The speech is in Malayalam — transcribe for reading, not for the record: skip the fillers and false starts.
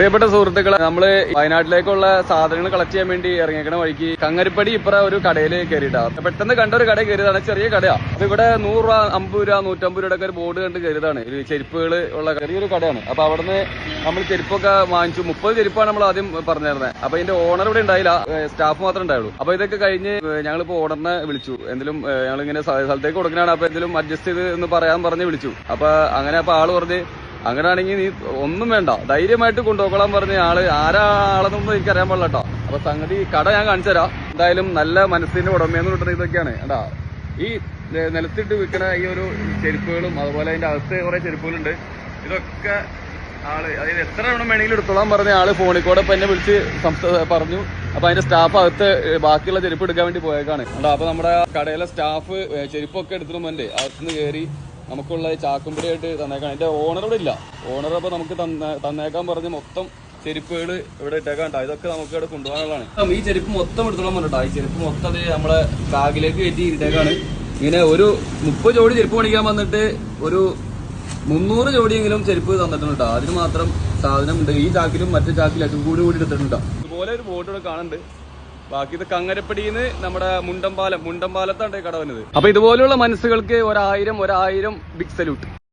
പ്രിയപ്പെട്ട സുഹൃത്തുക്കളെ, നമ്മള് വയനാട്ടിലേക്കുള്ള സാധനങ്ങൾ കളക്ട് ചെയ്യാൻ വേണ്ടി ഇറങ്ങിയേക്കണ വഴിക്ക് കങ്ങരപ്പടി ഒരു കടയിൽ കയറിയിട്ടാ. പെട്ടെന്ന് കണ്ട ഒരു കടയിൽ കയറിയതാണ്. ചെറിയ കടയാ. അപ്പൊ ഇവിടെ 100 രൂപ, 50 രൂപ, 150 രൂപയുടെ ഒരു ബോർഡ് കണ്ട് കയറിയതാണ്. ഒരു ചെരുപ്പുകൾ ഉള്ള ചെറിയൊരു കടയാണ്. അപ്പൊ അവിടുന്ന് നമ്മൾ ചെരുപ്പൊക്കെ വാങ്ങിച്ചു. 30 ചെരുപ്പാണ് നമ്മൾ ആദ്യം പറഞ്ഞിരുന്നത്. അപ്പൊ ഇതിന്റെ ഓണർ ഇവിടെ ഉണ്ടായില്ല, സ്റ്റാഫ് മാത്രമേ ഉണ്ടായുള്ളൂ. അപ്പൊ ഇതൊക്കെ കഴിഞ്ഞ് ഞങ്ങളിപ്പോ ഓണറിനെ വിളിച്ചു. എന്തെങ്കിലും ഞങ്ങളിങ്ങനെ സ്ഥലത്തേക്ക് കൊടുക്കണാണ്, അപ്പൊ എന്തെങ്കിലും അഡ്ജസ്റ്റ് ചെയ്ത് എന്ന് പറഞ്ഞ് വിളിച്ചു. അപ്പൊ അങ്ങനെ ആള് പറഞ്ഞ് അങ്ങനെയാണെങ്കിൽ നീ ഒന്നും വേണ്ട, ധൈര്യമായിട്ട് കൊണ്ടുപോകണം പറഞ്ഞ ആളെന്നൊന്നും എനിക്കറിയാൻ പാടില്ല കേട്ടോ. അപ്പൊ സംഗതി കട ഞാൻ കാണിച്ചു തരാം. എന്തായാലും നല്ല മനസ്സിന്റെ ഉടമയെന്ന് കിട്ടുന്ന ഇതൊക്കെയാണ് കേട്ടാ. ഈ നിലത്തിട്ട് വിൽക്കണ ഈ ഒരു ചെരുപ്പുകളും അതുപോലെ അതിന്റെ അകത്ത് കുറെ ചെരുപ്പുകളുണ്ട്. ഇതൊക്കെ അതായത് എത്ര എണ്ണം വേണമെങ്കിലും എടുത്തോളാൻ പറഞ്ഞ ഫോണിൽ കൂടെ ഇപ്പൊ എന്നെ വിളിച്ച് പറഞ്ഞു. അപ്പൊ അതിന്റെ സ്റ്റാഫ് അകത്ത് ബാക്കിയുള്ള ചെരുപ്പ് എടുക്കാൻ വേണ്ടി പോയേക്കാണ് കേട്ടോ. അപ്പൊ നമ്മുടെ കടയിലെ സ്റ്റാഫ് ചെരുപ്പൊക്കെ എടുത്തിട്ട് മുന്നേ അകത്തുനിന്ന് കയറി നമുക്കുള്ള ചാക്കുംപടിയായിട്ട് തന്നേക്കാം. അതിന്റെ ഓണർ ഇവിടെ ഇല്ല. ഓണർ അപ്പൊ നമുക്ക് തന്നേക്കാൻ പറഞ്ഞ് മൊത്തം ചെരുപ്പുകൾ ഇവിടെ ഇട്ടേക്കാണ്ട. ഇതൊക്കെ നമുക്ക് ഇവിടെ കൊണ്ടുപോകാനുള്ളതാണ്. ഈ ചെരുപ്പ് മൊത്തം എടുത്തോളാൻ പറഞ്ഞിട്ടാ. ഈ ചെരുപ്പ് മൊത്തം അത് നമ്മളെ ബാഗിലേക്ക് കയറ്റി ഇട്ടേക്കാണ്. ഇങ്ങനെ ഒരു 30 ജോഡി ചെരുപ്പ് മേടിക്കാൻ വന്നിട്ട് ഒരു 300 ജോഡിയെങ്കിലും ചെരുപ്പ് തന്നിട്ടുണ്ട്. അതിന് മാത്രം സാധനം ഉണ്ട്. ഈ ചാക്കിലും മറ്റു ചാക്കിലും അതും കൂടി ഇട്ടിട്ടുണ്ട്. ഇതുപോലെ ഒരു ബോർഡ് ഇവിടെ കാണുന്നുണ്ട്. ബാക്കി ഇത് കങ്ങരപ്പടിന്ന് നമ്മുടെ മുണ്ടമ്പാലത്താണ് കട വന്നത്. അപ്പൊ ഇതുപോലുള്ള മനസ്സുകൾക്ക് 1000 ബിഗ് സല്യൂട്ട്.